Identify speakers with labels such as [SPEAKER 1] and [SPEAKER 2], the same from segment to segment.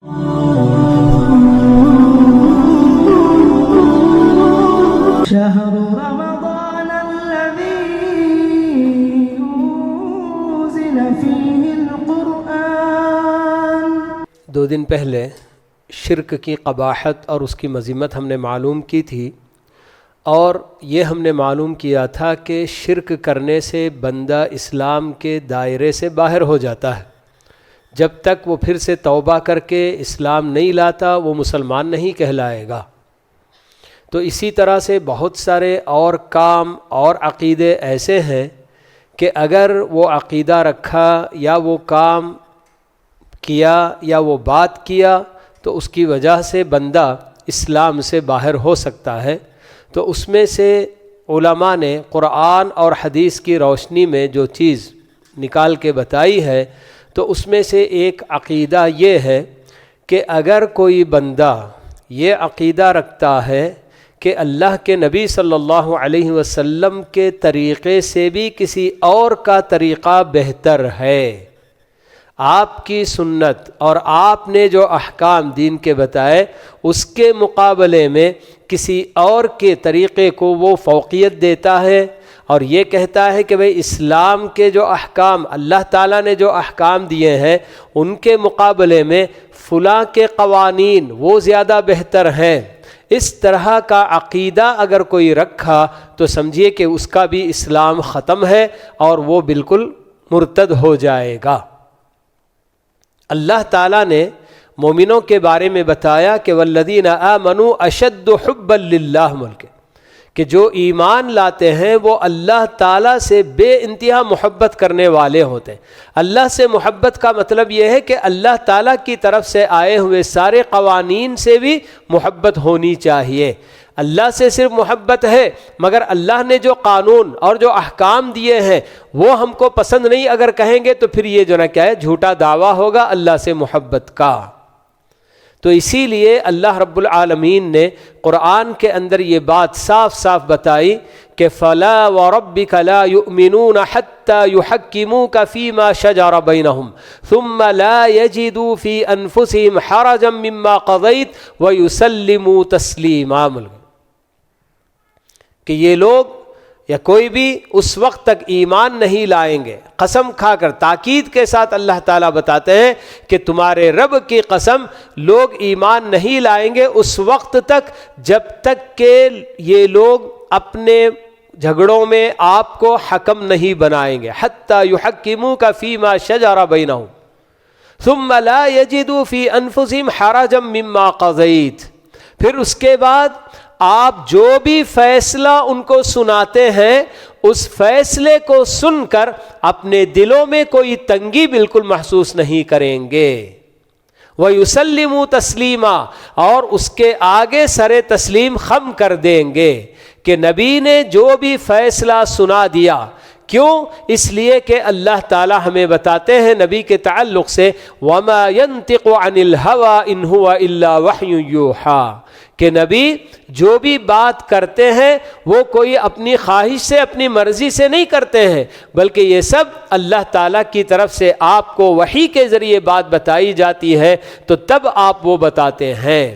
[SPEAKER 1] شهر رمضان الذي أنزل فيه القرآن.
[SPEAKER 2] 2 دن پہلے شرک کی قباحت اور اس کی مذمت ہم نے معلوم کی تھی، اور یہ ہم نے معلوم کیا تھا کہ شرک کرنے سے بندہ اسلام کے دائرے سے باہر ہو جاتا ہے. جب تک وہ پھر سے توبہ کر کے اسلام نہیں لاتا وہ مسلمان نہیں کہلائے گا. تو اسی طرح سے بہت سارے اور کام اور عقیدے ایسے ہیں کہ اگر وہ عقیدہ رکھا یا وہ کام کیا یا وہ بات کیا تو اس کی وجہ سے بندہ اسلام سے باہر ہو سکتا ہے. تو اس میں سے علماء نے قرآن اور حدیث کی روشنی میں جو چیز نکال کے بتائی ہے تو اس میں سے ایک عقیدہ یہ ہے کہ اگر کوئی بندہ یہ عقیدہ رکھتا ہے کہ اللہ کے نبی صلی اللہ علیہ وسلم کے طریقے سے بھی کسی اور کا طریقہ بہتر ہے، آپ کی سنت اور آپ نے جو احکام دین کے بتائے اس کے مقابلے میں کسی اور کے طریقے کو وہ فوقیت دیتا ہے، اور یہ کہتا ہے کہ بھئی اسلام کے جو احکام اللہ تعالیٰ نے جو احکام دیے ہیں ان کے مقابلے میں فلاں کے قوانین وہ زیادہ بہتر ہیں، اس طرح کا عقیدہ اگر کوئی رکھا تو سمجھیے کہ اس کا بھی اسلام ختم ہے اور وہ بالکل مرتد ہو جائے گا. اللہ تعالیٰ نے مومنوں کے بارے میں بتایا کہ والذین آمنوا اشد حبا للہ ملک، کہ جو ایمان لاتے ہیں وہ اللہ تعالیٰ سے بے انتہا محبت کرنے والے ہوتے ہیں. اللہ سے محبت کا مطلب یہ ہے کہ اللہ تعالیٰ کی طرف سے آئے ہوئے سارے قوانین سے بھی محبت ہونی چاہیے. اللہ سے صرف محبت ہے مگر اللہ نے جو قانون اور جو احکام دیے ہیں وہ ہم کو پسند نہیں اگر کہیں گے تو پھر یہ جو کیا ہے جھوٹا دعویٰ ہوگا اللہ سے محبت کا. تو اسی لیے اللہ رب العالمین نے قرآن کے اندر یہ بات صاف صاف بتائی کہ فَلَا وَرَبِّكَ لَا يُؤْمِنُونَ حَتَّى يُحَكِّمُوكَ فِي مَا شَجَرَ بَيْنَهُمْ ثُمَّ لَا يَجِدُوا فِي أَنفُسِهِمْ حَرَجًا مِّمَّا قَضَيْتَ وَيُسَلِّمُوا تَسْلِيمًا. کہ یہ لوگ یا کوئی بھی اس وقت تک ایمان نہیں لائیں گے، قسم کھا کر تاکید کے ساتھ اللہ تعالیٰ بتاتے ہیں کہ تمہارے رب کی قسم لوگ ایمان نہیں لائیں گے اس وقت تک جب تک کہ یہ لوگ اپنے جھگڑوں میں آپ کو حکم نہیں بنائیں گے. حتی یحکموک فیما شجر بینہم ثم لا یجدوا فی انفسہم حرجا مما قضیت. پھر اس کے بعد آپ جو بھی فیصلہ ان کو سناتے ہیں اس فیصلے کو سن کر اپنے دلوں میں کوئی تنگی بالکل محسوس نہیں کریں گے. وَيُسَلِّمُوا تَسْلِيمًا، اور اس کے آگے سر تسلیم خم کر دیں گے کہ نبی نے جو بھی فیصلہ سنا دیا. کیوں؟ اس لیے کہ اللہ تعالی ہمیں بتاتے ہیں نبی کے تعلق سے وَمَا يَنطِقُ عَنِ الْهَوَىٰ إِنْ هُوَ إِلَّا وَحْيٌ يُوحَىٰ، کہ نبی جو بھی بات کرتے ہیں وہ کوئی اپنی خواہش سے اپنی مرضی سے نہیں کرتے ہیں بلکہ یہ سب اللہ تعالیٰ کی طرف سے آپ کو وحی کے ذریعے بات بتائی جاتی ہے تو تب آپ وہ بتاتے ہیں.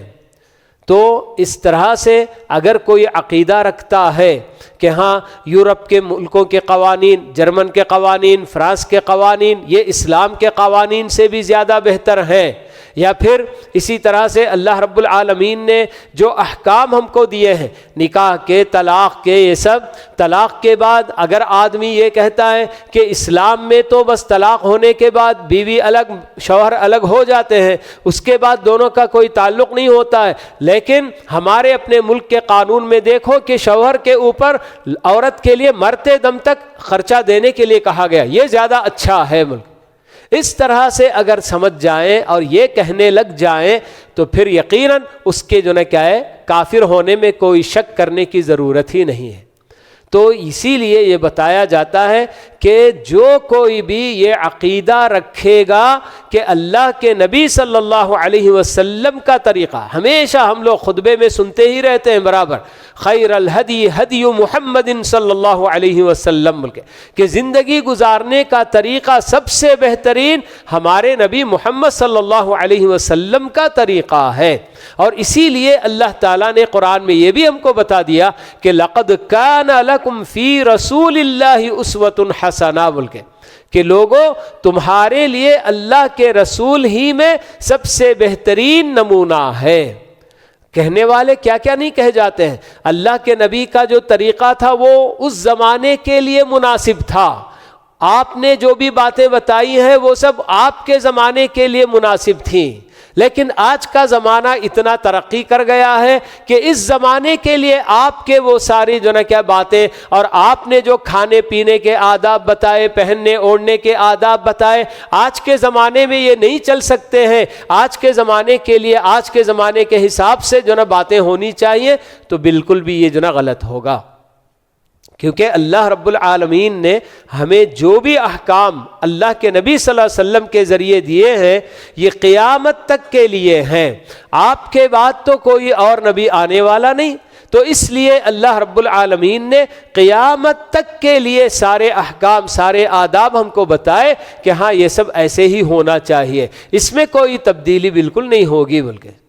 [SPEAKER 2] تو اس طرح سے اگر کوئی عقیدہ رکھتا ہے کہ ہاں یورپ کے ملکوں کے قوانین، جرمن کے قوانین، فرانس کے قوانین یہ اسلام کے قوانین سے بھی زیادہ بہتر ہیں، یا پھر اسی طرح سے اللہ رب العالمین نے جو احکام ہم کو دیے ہیں نکاح کے، طلاق کے، یہ سب طلاق کے بعد اگر آدمی یہ کہتا ہے کہ اسلام میں تو بس طلاق ہونے کے بعد بیوی الگ شوہر الگ ہو جاتے ہیں، اس کے بعد دونوں کا کوئی تعلق نہیں ہوتا ہے، لیکن ہمارے اپنے ملک کے قانون میں دیکھو کہ شوہر کے اوپر عورت کے لیے مرتے دم تک خرچہ دینے کے لیے کہا گیا، یہ زیادہ اچھا ہے ملک. اس طرح سے اگر سمجھ جائیں اور یہ کہنے لگ جائیں تو پھر یقیناً اس کے کیا ہے کافر ہونے میں کوئی شک کرنے کی ضرورت ہی نہیں ہے. تو اسی لیے یہ بتایا جاتا ہے کہ جو کوئی بھی یہ عقیدہ رکھے گا کہ اللہ کے نبی صلی اللہ علیہ وسلم کا طریقہ، ہمیشہ ہم لوگ خطبے میں سنتے ہی رہتے ہیں برابر، خیر الہدی ہدی محمد صلی اللہ علیہ وسلم، کہ زندگی گزارنے کا طریقہ سب سے بہترین ہمارے نبی محمد صلی اللہ علیہ وسلم کا طریقہ ہے۔ اور اسی لیے اللہ تعالیٰ نے قرآن میں یہ بھی ہم کو بتا دیا کہ لقد کان لکم فی رسول اللہ اسوۃ حسنہ، بول کے کہ لوگوں تمہارے لیے اللہ کے رسول ہی میں سب سے بہترین نمونہ ہے۔ کہنے والے کیا کیا نہیں کہہ جاتے ہیں، اللہ کے نبی کا جو طریقہ تھا وہ اس زمانے کے لیے مناسب تھا، آپ نے جو بھی باتیں بتائی ہیں وہ سب آپ کے زمانے کے لیے مناسب تھیں، لیکن آج کا زمانہ اتنا ترقی کر گیا ہے کہ اس زمانے کے لیے آپ کے وہ ساری جو نا کیا باتیں، اور آپ نے جو کھانے پینے کے آداب بتائے، پہننے اوڑھنے کے آداب بتائے، آج کے زمانے میں یہ نہیں چل سکتے ہیں۔ آج کے زمانے کے لیے آج کے زمانے کے حساب سے جو نا باتیں ہونی چاہیے، تو بالکل بھی یہ جو نا غلط ہوگا، کیونکہ اللہ رب العالمین نے ہمیں جو بھی احکام اللہ کے نبی صلی اللہ علیہ وسلم کے ذریعے دیے ہیں یہ قیامت تک کے لیے ہیں، آپ کے بعد تو کوئی اور نبی آنے والا نہیں، تو اس لیے اللہ رب العالمین نے قیامت تک کے لیے سارے احکام، سارے آداب ہم کو بتائے کہ ہاں یہ سب ایسے ہی ہونا چاہیے، اس میں کوئی تبدیلی بالکل نہیں ہوگی۔ بلکہ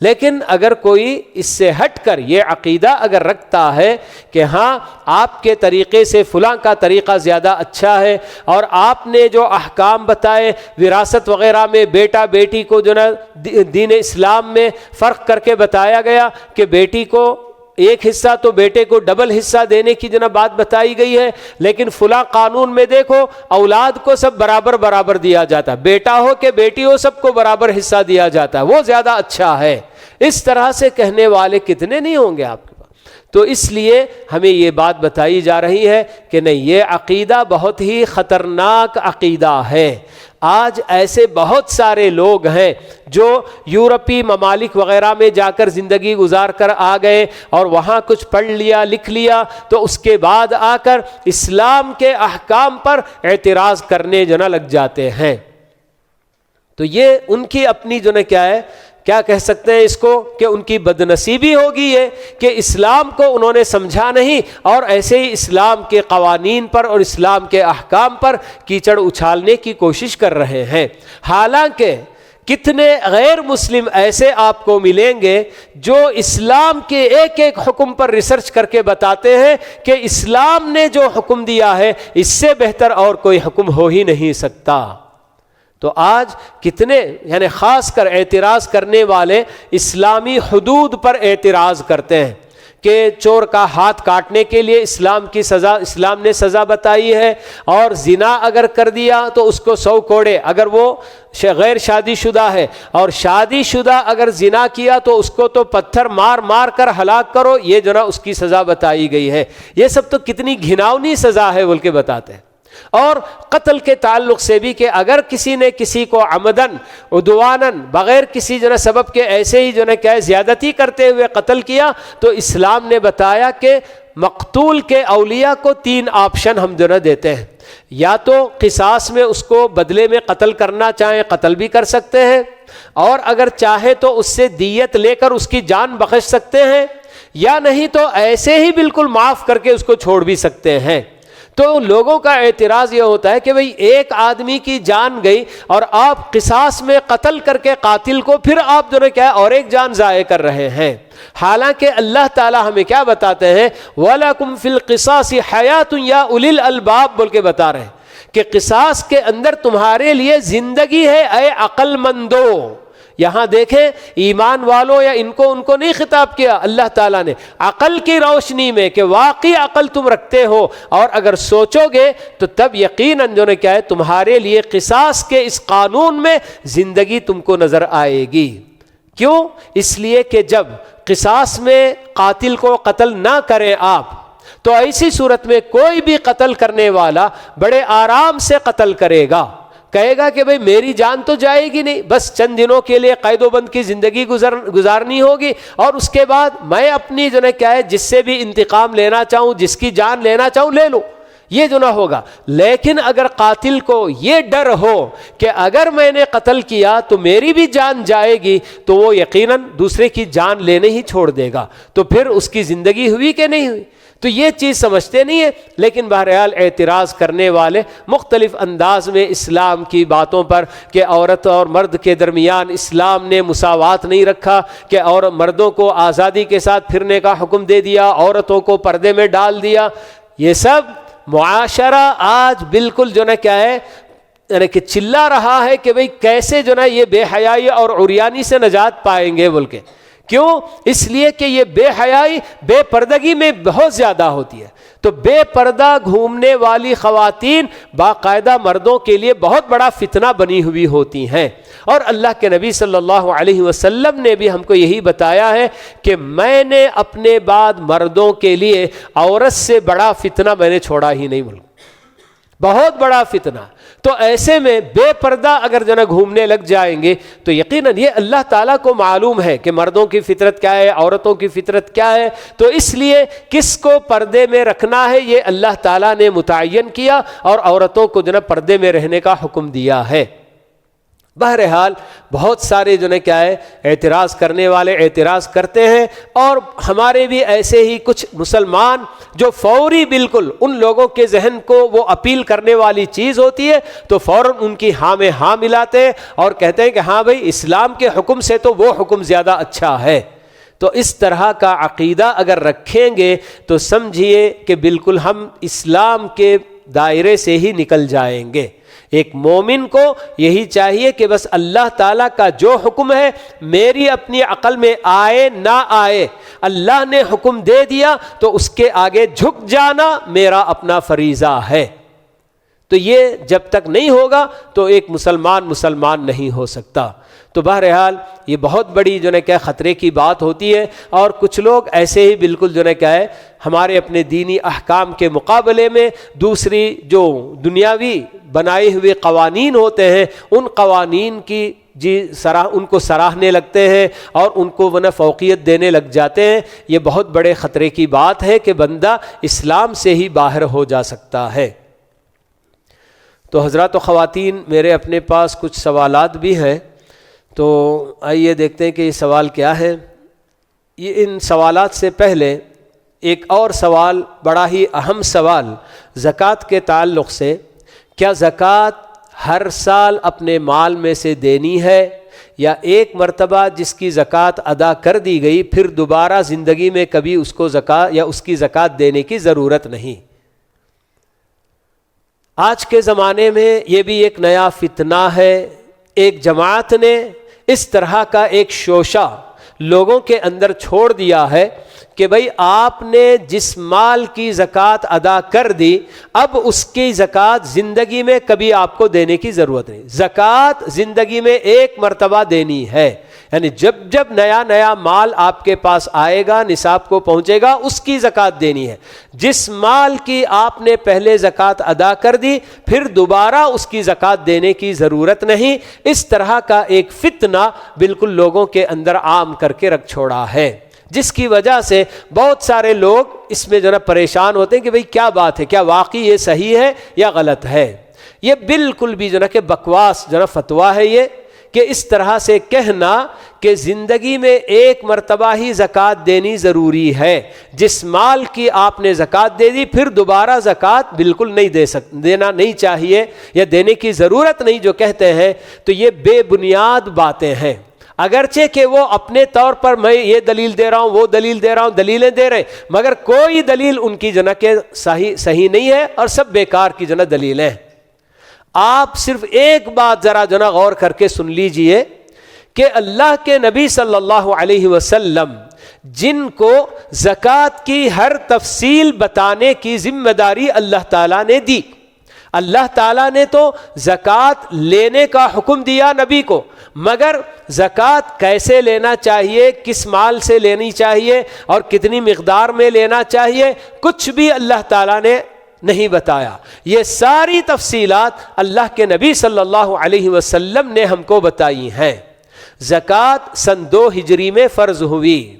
[SPEAKER 2] لیکن اگر کوئی اس سے ہٹ کر یہ عقیدہ اگر رکھتا ہے کہ ہاں آپ کے طریقے سے فلاں کا طریقہ زیادہ اچھا ہے، اور آپ نے جو احکام بتائے وراثت وغیرہ میں بیٹا بیٹی کو جو نا دین اسلام میں فرق کر کے بتایا گیا کہ بیٹی کو ایک حصہ تو بیٹے کو ڈبل حصہ دینے کی جو نا بات بتائی گئی ہے، لیکن فلاں قانون میں دیکھو اولاد کو سب برابر برابر دیا جاتا ہے، بیٹا ہو کہ بیٹی ہو سب کو برابر حصہ دیا جاتا ہے، وہ زیادہ اچھا ہے۔ اس طرح سے کہنے والے کتنے نہیں ہوں گے آپ کے پاس؟ تو اس لیے ہمیں یہ بات بتائی جا رہی ہے کہ نہیں، یہ عقیدہ بہت ہی خطرناک عقیدہ ہے۔ آج ایسے بہت سارے لوگ ہیں جو یورپی ممالک وغیرہ میں جا کر زندگی گزار کر آ گئے اور وہاں کچھ پڑھ لیا لکھ لیا، تو اس کے بعد آ کر اسلام کے احکام پر اعتراض کرنے جو نہ لگ جاتے ہیں۔ تو یہ ان کی اپنی جو نہ کیا کہہ سکتے ہیں اس کو، کہ ان کی بدنصیبی ہوگی یہ کہ اسلام کو انہوں نے سمجھا نہیں، اور ایسے ہی اسلام کے قوانین پر اور اسلام کے احکام پر کیچڑ اچھالنے کی کوشش کر رہے ہیں۔ حالانکہ کتنے غیر مسلم ایسے آپ کو ملیں گے جو اسلام کے ایک ایک حکم پر ریسرچ کر کے بتاتے ہیں کہ اسلام نے جو حکم دیا ہے اس سے بہتر اور کوئی حکم ہو ہی نہیں سکتا۔ تو آج کتنے یعنی خاص کر اعتراض کرنے والے اسلامی حدود پر اعتراض کرتے ہیں کہ چور کا ہاتھ کاٹنے کے لیے اسلام کی سزا، اسلام نے سزا بتائی ہے، اور زنا اگر کر دیا تو اس کو 100 کوڑے، اگر وہ غیر شادی شدہ ہے، اور شادی شدہ اگر زنا کیا تو اس کو تو پتھر مار مار کر ہلاک کرو، یہ جو نا اس کی سزا بتائی گئی ہے۔ یہ سب تو کتنی گھناؤنی سزا ہے بول کے بتاتے ہیں۔ اور قتل کے تعلق سے بھی کہ اگر کسی نے کسی کو عمدن عدوانن بغیر کسی جو نا سبب کے ایسے ہی جو نا زیادتی کرتے ہوئے قتل کیا، تو اسلام نے بتایا کہ مقتول کے اولیاء کو 3 آپشن ہم جو نا دیتے ہیں، یا تو قصاص میں اس کو بدلے میں قتل کرنا چاہیں قتل بھی کر سکتے ہیں، اور اگر چاہے تو اس سے دیت لے کر اس کی جان بخش سکتے ہیں، یا نہیں تو ایسے ہی بالکل معاف کر کے اس کو چھوڑ بھی سکتے ہیں۔ تو لوگوں کا اعتراض یہ ہوتا ہے کہ بھئی ایک آدمی کی جان گئی اور آپ قصاص میں قتل کر کے قاتل کو پھر آپ جو ہے اور ایک جان ضائع کر رہے ہیں، حالانکہ اللہ تعالی ہمیں کیا بتاتے ہیں، وَلَكُمْ فِي الْقِصَاصِ حَيَاةٌ يَا أُولِي الْأَلْبَابِ بول کے بتا رہے ہیں کہ قصاص کے اندر تمہارے لیے زندگی ہے اے عقل مندو۔ یہاں دیکھیں ایمان والوں یا ان کو نہیں خطاب کیا اللہ تعالیٰ نے، عقل کی روشنی میں کہ واقعی عقل تم رکھتے ہو اور اگر سوچو گے تو تب یقیناً جو نے کیا ہے تمہارے لیے قصاص کے اس قانون میں زندگی تم کو نظر آئے گی۔ کیوں؟ اس لیے کہ جب قصاص میں قاتل کو قتل نہ کریں آپ، تو ایسی صورت میں کوئی بھی قتل کرنے والا بڑے آرام سے قتل کرے گا، کہے گا کہ بھئی میری جان تو جائے گی نہیں، بس چند دنوں کے لیے قید و بند کی زندگی گزارنی ہوگی، اور اس کے بعد میں اپنی جو ہے کیا ہے جس سے بھی انتقام لینا چاہوں، جس کی جان لینا چاہوں لے لوں، یہ جو نہ ہوگا۔ لیکن اگر قاتل کو یہ ڈر ہو کہ اگر میں نے قتل کیا تو میری بھی جان جائے گی، تو وہ یقیناً دوسرے کی جان لینے ہی چھوڑ دے گا، تو پھر اس کی زندگی ہوئی کہ نہیں ہوئی؟ تو یہ چیز سمجھتے نہیں ہیں، لیکن بہرحال اعتراض کرنے والے مختلف انداز میں اسلام کی باتوں پر کہ عورت اور مرد کے درمیان اسلام نے مساوات نہیں رکھا، کہ اور مردوں کو آزادی کے ساتھ پھرنے کا حکم دے دیا، عورتوں کو پردے میں ڈال دیا، یہ سب معاشرہ آج بالکل جو نا کیا ہے یعنی کہ چلا رہا ہے کہ بھئی کیسے جو نا یہ بے حیائی اور عریانی سے نجات پائیں گے بول کے۔ کیوں؟ اس لیے کہ یہ بے حیائی بے پردگی میں بہت زیادہ ہوتی ہے، تو بے پردہ گھومنے والی خواتین باقاعدہ مردوں کے لیے بہت بڑا فتنہ بنی ہوئی ہوتی ہیں، اور اللہ کے نبی صلی اللہ علیہ وسلم نے بھی ہم کو یہی بتایا ہے کہ میں نے اپنے بعد مردوں کے لیے عورت سے بڑا فتنہ میں نے چھوڑا ہی نہیں، بہت بڑا فتنہ۔ تو ایسے میں بے پردہ اگر جو ہے گھومنے لگ جائیں گے تو یقیناً یہ اللہ تعالیٰ کو معلوم ہے کہ مردوں کی فطرت کیا ہے، عورتوں کی فطرت کیا ہے، تو اس لیے کس کو پردے میں رکھنا ہے یہ اللہ تعالیٰ نے متعین کیا، اور عورتوں کو جو ہے پردے میں رہنے کا حکم دیا ہے۔ بہرحال بہت سارے جو ہے کیا ہے اعتراض کرنے والے اعتراض کرتے ہیں، اور ہمارے بھی ایسے ہی کچھ مسلمان جو فوری بالکل ان لوگوں کے ذہن کو وہ اپیل کرنے والی چیز ہوتی ہے تو فوراً ان کی ہاں میں ہاں ملاتے ہیں اور کہتے ہیں کہ ہاں بھائی اسلام کے حکم سے تو وہ حکم زیادہ اچھا ہے۔ تو اس طرح کا عقیدہ اگر رکھیں گے تو سمجھیے کہ بالکل ہم اسلام کے دائرے سے ہی نکل جائیں گے۔ ایک مومن کو یہی چاہیے کہ بس اللہ تعالیٰ کا جو حکم ہے میری اپنی عقل میں آئے نہ آئے، اللہ نے حکم دے دیا تو اس کے آگے جھک جانا میرا اپنا فریضہ ہے۔ تو یہ جب تک نہیں ہوگا تو ایک مسلمان نہیں ہو سکتا۔ تو بہرحال یہ بہت بڑی جو ہے کیا خطرے کی بات ہوتی ہے، اور کچھ لوگ ایسے ہی بالکل جو ہے کیا ہے ہمارے اپنے دینی احکام کے مقابلے میں دوسری جو دنیاوی بنائے ہوئے قوانین ہوتے ہیں ان قوانین کی ان کو سراہنے لگتے ہیں اور ان کو وہ فوقیت دینے لگ جاتے ہیں۔ یہ بہت بڑے خطرے کی بات ہے کہ بندہ اسلام سے ہی باہر ہو جا سکتا ہے۔ تو حضرات و خواتین میرے اپنے پاس کچھ سوالات بھی ہیں، تو آئیے دیکھتے ہیں کہ یہ سوال کیا ہے۔ یہ ان سوالات سے پہلے ایک اور سوال، بڑا ہی اہم سوال زکوٰۃ کے تعلق سے، کیا زکوٰۃ ہر سال اپنے مال میں سے دینی ہے یا ایک مرتبہ جس کی زکوٰۃ ادا کر دی گئی پھر دوبارہ زندگی میں کبھی اس کو زکوٰۃ یا اس کی زکوٰۃ دینے کی ضرورت نہیں؟ آج کے زمانے میں یہ بھی ایک نیا فتنہ ہے۔ ایک جماعت نے اس طرح کا ایک شوشہ لوگوں کے اندر چھوڑ دیا ہے کہ بھئی آپ نے جس مال کی زکوٰۃ ادا کر دی اب اس کی زکوٰۃ زندگی میں کبھی آپ کو دینے کی ضرورت نہیں، زکوٰۃ زندگی میں ایک مرتبہ دینی ہے، یعنی جب نیا مال آپ کے پاس آئے گا نصاب کو پہنچے گا اس کی زکوٰۃ دینی ہے۔ جس مال کی آپ نے پہلے زکوٰۃ ادا کر دی پھر دوبارہ اس کی زکوٰۃ دینے کی ضرورت نہیں۔ اس طرح کا ایک فتنہ بالکل لوگوں کے اندر عام کر کے رکھ چھوڑا ہے، جس کی وجہ سے بہت سارے لوگ اس میں جو ہے پریشان ہوتے ہیں کہ بھئی کیا بات ہے، کیا واقعی یہ صحیح ہے یا غلط ہے؟ یہ بالکل بھی جو ہے کہ بکواس جو ہے فتویٰ ہے یہ، کہ اس طرح سے کہنا کہ زندگی میں ایک مرتبہ ہی زکوٰۃ دینی ضروری ہے، جس مال کی آپ نے زکوٰۃ دے دی پھر دوبارہ زکوٰۃ بالکل نہیں دینا نہیں چاہیے یا دینے کی ضرورت نہیں جو کہتے ہیں، تو یہ بے بنیاد باتیں ہیں۔ اگرچہ کہ وہ اپنے طور پر میں یہ دلیل دے رہا ہوں وہ دلیل دے رہا ہوں، دلیلیں دے رہے، مگر کوئی دلیل ان کی جنہ کے صحیح نہیں ہے اور سب بیکار کی جنہ دلیلیں ہیں۔ آپ صرف ایک بات ذرا جنہ غور کر کے سن لیجئے کہ اللہ کے نبی صلی اللہ علیہ وسلم جن کو زکوٰۃ کی ہر تفصیل بتانے کی ذمہ داری اللہ تعالیٰ نے دی، اللہ تعالیٰ نے تو زکوٰۃ لینے کا حکم دیا نبی کو، مگر زکوٰۃ کیسے لینا چاہیے، کس مال سے لینی چاہیے اور کتنی مقدار میں لینا چاہیے، کچھ بھی اللہ تعالیٰ نے نہیں بتایا. یہ ساری تفصیلات اللہ کے نبی صلی اللہ علیہ وسلم نے ہم کو بتائی ہیں. زکوٰۃ سن 2 ہجری میں فرض ہوئی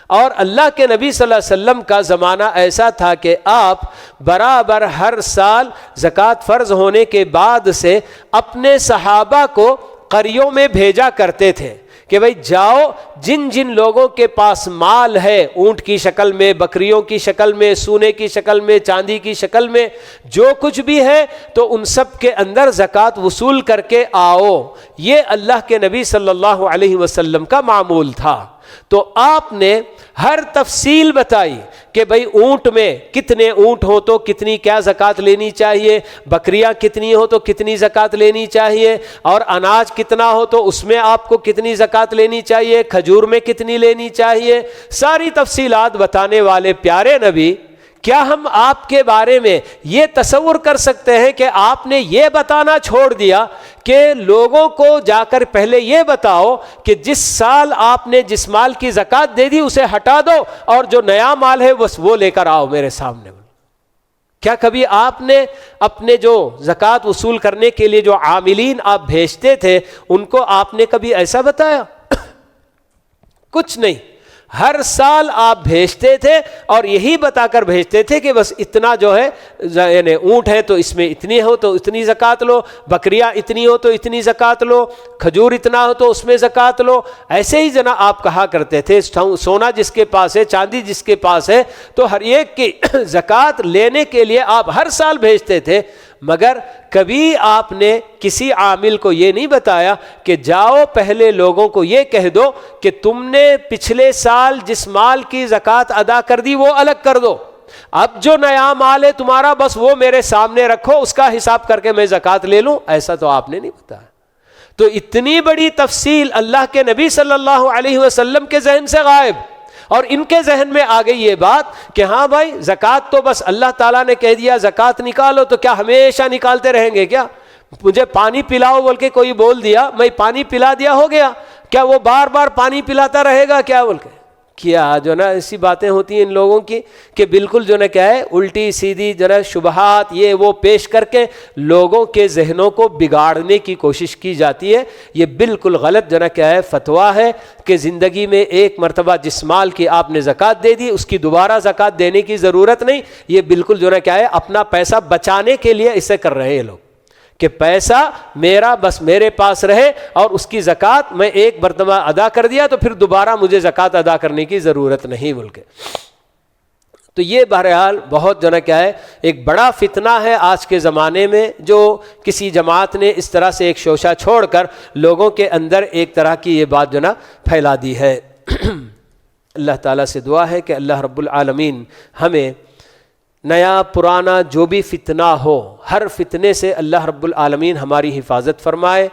[SPEAKER 2] اور اللہ کے نبی صلی اللہ علیہ وسلم کا زمانہ ایسا تھا کہ آپ برابر ہر سال زکوٰۃ فرض ہونے کے بعد سے اپنے صحابہ کو قریوں میں بھیجا کرتے تھے کہ بھئی جاؤ، جن جن لوگوں کے پاس مال ہے، اونٹ کی شکل میں، بکریوں کی شکل میں، سونے کی شکل میں، چاندی کی شکل میں، جو کچھ بھی ہے، تو ان سب کے اندر زکوٰۃ وصول کر کے آؤ. یہ اللہ کے نبی صلی اللہ علیہ وسلم کا معمول تھا. تو آپ نے ہر تفصیل بتائی کہ بھئی اونٹ میں کتنے اونٹ ہو تو کتنی کیا زکوٰۃ لینی چاہیے، بکریاں کتنی ہو تو کتنی زکوٰۃ لینی چاہیے، اور اناج کتنا ہو تو اس میں آپ کو کتنی زکوٰۃ لینی چاہیے، کھجور میں کتنی لینی چاہیے. ساری تفصیلات بتانے والے پیارے نبی، کیا ہم آپ کے بارے میں یہ تصور کر سکتے ہیں کہ آپ نے یہ بتانا چھوڑ دیا کہ لوگوں کو جا کر پہلے یہ بتاؤ کہ جس سال آپ نے جس مال کی زکوٰۃ دے دی اسے ہٹا دو اور جو نیا مال ہے وہ لے کر آؤ میرے سامنے. کیا کبھی آپ نے اپنے جو زکوٰۃ وصول کرنے کے لیے جو عاملین آپ بھیجتے تھے ان کو آپ نے کبھی ایسا بتایا؟ کچھ نہیں. ہر سال آپ بھیجتے تھے اور یہی بتا کر بھیجتے تھے کہ بس اتنا جو ہے یعنی اونٹ ہے تو اس میں اتنی ہو تو اتنی زکوٰۃ لو، بکریاں اتنی ہو تو اتنی زکوٰۃ لو، کھجور اتنا ہو تو اس میں زکوٰۃ لو. ایسے ہی جناب آپ کہا کرتے تھے. سونا جس کے پاس ہے، چاندی جس کے پاس ہے، تو ہر ایک کی زکوٰۃ لینے کے لیے آپ ہر سال بھیجتے تھے. مگر کبھی آپ نے کسی عامل کو یہ نہیں بتایا کہ جاؤ پہلے لوگوں کو یہ کہہ دو کہ تم نے پچھلے سال جس مال کی زکوٰۃ ادا کر دی وہ الگ کر دو، اب جو نیا مال ہے تمہارا بس وہ میرے سامنے رکھو، اس کا حساب کر کے میں زکوٰۃ لے لوں. ایسا تو آپ نے نہیں بتایا. تو اتنی بڑی تفصیل اللہ کے نبی صلی اللہ علیہ وسلم کے ذہن سے غائب، اور ان کے ذہن میں آ گئی یہ بات کہ ہاں بھائی زکوٰۃ تو بس اللہ تعالیٰ نے کہہ دیا زکوٰۃ نکالو، تو کیا ہمیشہ نکالتے رہیں گے کیا؟ مجھے پانی پلاؤ بول کے کوئی بول دیا، میں پانی پلا دیا ہو گیا، کیا وہ بار بار پانی پلاتا رہے گا کیا بول کے؟ کیا جو نا ایسی باتیں ہوتی ہیں ان لوگوں کی کہ بالکل جو نا کیا ہے الٹی سیدھی جو نا شبہات یہ وہ پیش کر کے لوگوں کے ذہنوں کو بگاڑنے کی کوشش کی جاتی ہے. یہ بالکل غلط جو نا کیا ہے فتویٰ ہے کہ زندگی میں ایک مرتبہ جس مال کی آپ نے زکوٰۃ دے دی اس کی دوبارہ زکوٰۃ دینے کی ضرورت نہیں. یہ بالکل جو نا کیا ہے اپنا پیسہ بچانے کے لیے اسے کر رہے ہیں لوگ کہ پیسہ میرا بس میرے پاس رہے اور اس کی زکوٰۃ میں ایک مرتبہ ادا کر دیا تو پھر دوبارہ مجھے زکوٰۃ ادا کرنے کی ضرورت نہیں بول کے. تو یہ بہرحال بہت جو نا کیا ہے ایک بڑا فتنہ ہے آج کے زمانے میں، جو کسی جماعت نے اس طرح سے ایک شوشہ چھوڑ کر لوگوں کے اندر ایک طرح کی یہ بات جو نا پھیلا دی ہے. اللہ تعالیٰ سے دعا ہے کہ اللہ رب العالمین ہمیں نیا پرانا جو بھی فتنہ ہو ہر فتنے سے اللہ رب العالمین ہماری حفاظت فرمائے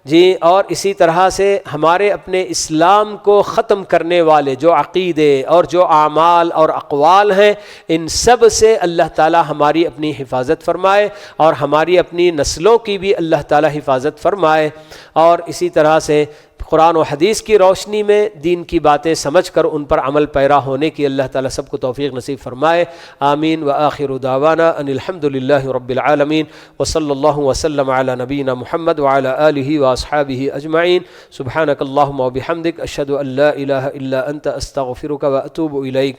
[SPEAKER 2] جی. اور اسی طرح سے ہمارے اپنے اسلام کو ختم کرنے والے جو عقیدے اور جو اعمال اور اقوال ہیں ان سب سے اللہ تعالی ہماری اپنی حفاظت فرمائے اور ہماری اپنی نسلوں کی بھی اللہ تعالی حفاظت فرمائے. اور اسی طرح سے قرآن و حدیث کی روشنی میں دین کی باتیں سمجھ کر ان پر عمل پیرا ہونے کی اللہ تعالیٰ سب کو توفیق نصیب فرمائے. آمین. وآخر دعوانا ان الحمد للہ رب العالمین وصلی اللہ وسلم علی نبینا محمد وعلی آلہ واصحابہ اجمعین. سبحانک اللہم وبحمدک اشہد ان لا الہ الا انت استغفرک واتوب الیک.